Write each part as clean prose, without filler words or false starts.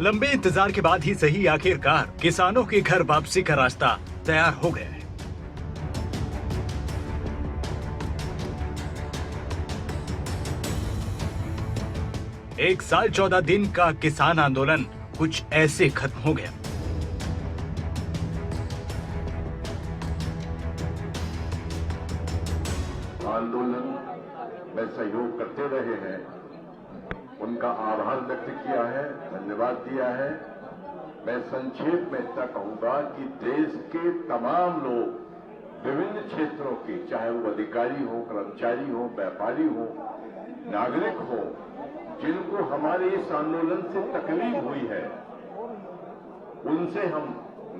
लंबे इंतजार के बाद ही सही आखिरकार किसानों के घर वापसी का रास्ता तैयार हो गया है। एक साल 14 दिन का किसान आंदोलन कुछ ऐसे खत्म हो गया। आंदोलन में सहयोग करते रहे हैं, उनका आभार व्यक्त किया है, धन्यवाद दिया है। मैं संक्षेप में इतना कहूंगा कि देश के तमाम लोग विभिन्न क्षेत्रों के, चाहे वो अधिकारी हो, कर्मचारी हो, व्यापारी हो, नागरिक हो, जिनको हमारे इस आंदोलन से तकलीफ हुई है, उनसे हम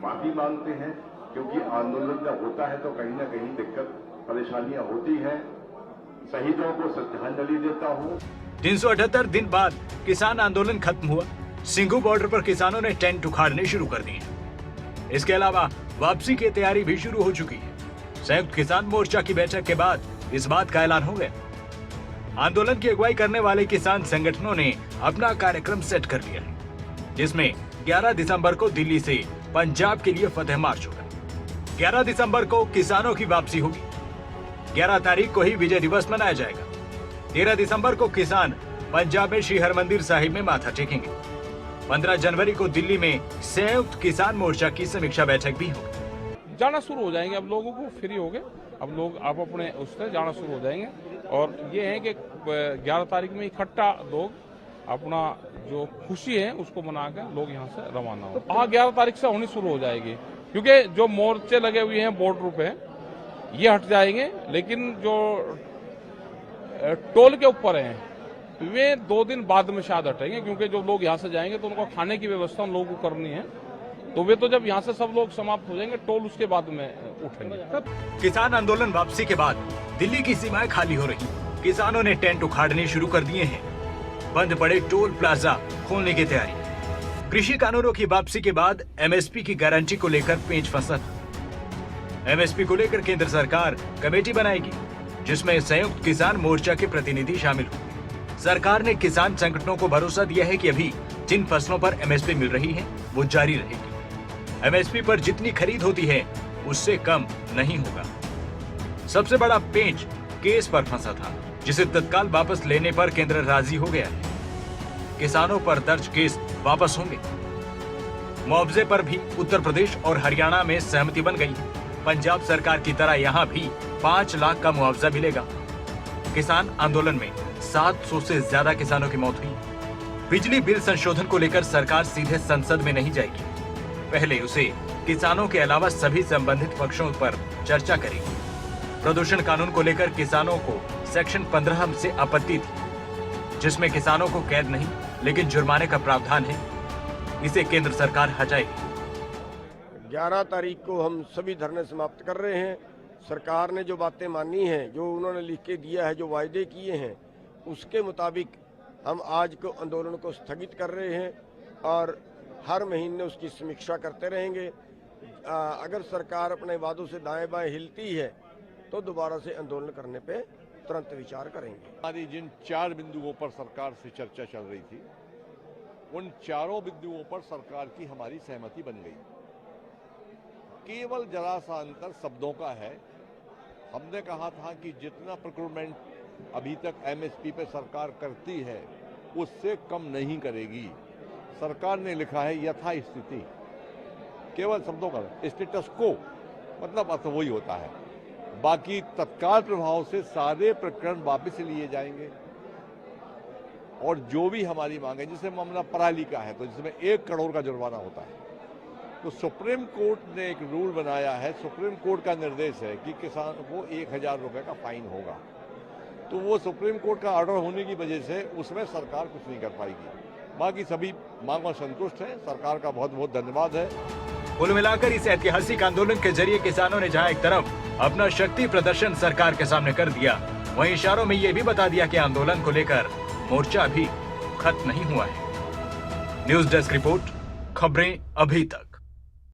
माफी मांगते हैं, क्योंकि आंदोलन जब होता है तो कहीं ना कहीं दिक्कत परेशानियां होती हैं। शहीदों को श्रद्धांजलि देता हूं। 378 दिन बाद किसान आंदोलन खत्म हुआ। सिंघू बॉर्डर पर किसानों ने टेंट उखाड़ने शुरू कर दिए। इसके अलावा वापसी की तैयारी भी शुरू हो चुकी है। संयुक्त किसान मोर्चा की बैठक के बाद इस बात का ऐलान हो गया। आंदोलन की अगुवाई करने वाले किसान संगठनों ने अपना कार्यक्रम सेट कर लिया है, जिसमें 11 दिसंबर को दिल्ली से पंजाब के लिए फतेह मार्च होगा। 11 दिसंबर को किसानों की वापसी होगी। 11 तारीख को ही विजय दिवस मनाया जाएगा। 13 दिसंबर को किसान पंजाब में श्री हरमंदिर साहिब में माथा टेकेंगे। 15 जनवरी को दिल्ली में संयुक्त किसान मोर्चा की समीक्षा बैठक भी होगी। जाना शुरू हो जाएंगे, अब लोगों को फ्री हो गए, अब लोग आप अपने उससे जाना शुरू हो जाएंगे। और ये है कि 11 तारीख में इकट्ठा लोग अपना जो खुशी है उसको मनाकर लोग यहाँ से रवाना हो। हाँ, 11 तारीख से होनी शुरू हो जाएगी, क्योंकि जो मोर्चे लगे हुए हैं बॉर्डर पे ये हट जाएंगे, लेकिन जो टोल के ऊपर हैं वे 2 दिन बाद में शायद हटेंगे, क्योंकि जो लोग यहाँ से जाएंगे तो उनको खाने की व्यवस्था उन लोगों को करनी है। तो वे तो जब यहाँ से सब लोग समाप्त हो जाएंगे, टोल उसके बाद में उठेंगे। किसान आंदोलन वापसी के बाद दिल्ली की सीमाएं खाली हो रही। किसानों ने टेंट उखाड़ने शुरू कर दिए हैं। बंद पड़े टोल प्लाजा खोलने की तैयारी। कृषि कानूनों की वापसी के बाद एमएसपी की गारंटी को लेकर पेंच फंसा था। एमएसपी को लेकर केंद्र सरकार कमेटी बनाएगी, जिसमें संयुक्त किसान मोर्चा के प्रतिनिधि शामिल होंगे। सरकार ने किसान संगठनों को भरोसा दिया है कि अभी जिन फसलों पर एमएसपी मिल रही है वो जारी रहेगी। एमएसपी पर जितनी खरीद होती है उससे कम नहीं होगा। सबसे बड़ा पेंच केस पर फंसा था, जिसे तत्काल वापस लेने पर केंद्र राजी हो गया है। किसानों पर दर्ज केस वापस होंगे। मुआवजे पर भी उत्तर प्रदेश और हरियाणा में सहमति बन गई। पंजाब सरकार की तरह यहाँ भी 5 लाख का मुआवजा मिलेगा। किसान आंदोलन में 700 से ज्यादा किसानों की मौत हुई। बिजली बिल संशोधन को लेकर सरकार सीधे संसद में नहीं जाएगी, पहले उसे किसानों के अलावा सभी संबंधित पक्षों पर चर्चा करेगी। प्रदूषण कानून को लेकर किसानों को सेक्शन 15 से आपत्ति थी, जिसमें किसानों को कैद नहीं लेकिन जुर्माने का प्रावधान है। इसे केंद्र सरकार हटाएगी। 11 तारीख को हम सभी धरने समाप्त कर रहे हैं। सरकार ने जो बातें मानी हैं, जो उन्होंने लिख के दिया है, जो वायदे किए हैं, उसके मुताबिक हम आज को आंदोलन को स्थगित कर रहे हैं और हर महीने उसकी समीक्षा करते रहेंगे। अगर सरकार अपने वादों से दाएं बाएं हिलती है तो दोबारा से आंदोलन करने पे तुरंत विचार करेंगे। हमारी जिन 4 बिंदुओं पर सरकार से चर्चा चल रही थी, उन चारों बिंदुओं पर सरकार की हमारी सहमति बन गई। केवल जरा सा अंतर शब्दों का है। हमने कहा था कि जितना प्रोक्योरमेंट अभी तक एमएसपी पे सरकार करती है उससे कम नहीं करेगी। सरकार ने लिखा है यथा स्थिति, केवल शब्दों का स्टेटस को, मतलब अर्थ वही होता है। बाकी तत्काल प्रभाव से सारे प्रकरण वापस लिए जाएंगे और जो भी हमारी मांग है, जिससे मामला पराली का है तो जिसमें 1 करोड़ का जुर्माना होता है, तो सुप्रीम कोर्ट ने एक रूल बनाया है। सुप्रीम कोर्ट का निर्देश है कि किसान को 1000 रुपए का फाइन होगा। तो वो सुप्रीम कोर्ट का ऑर्डर होने की वजह से उसमें सरकार कुछ नहीं कर पाएगी। बाकी सभी मांगों संतुष्ट हैं। सरकार का बहुत बहुत धन्यवाद है। कुल मिलाकर इस ऐतिहासिक आंदोलन के जरिए किसानों ने जहां एक तरफ अपना शक्ति प्रदर्शन सरकार के सामने कर दिया, वहीं इशारों में ये भी बता दिया कि आंदोलन को लेकर मोर्चा अभी खत्म नहीं हुआ है। न्यूज डेस्क रिपोर्ट, खबरें अभी तक।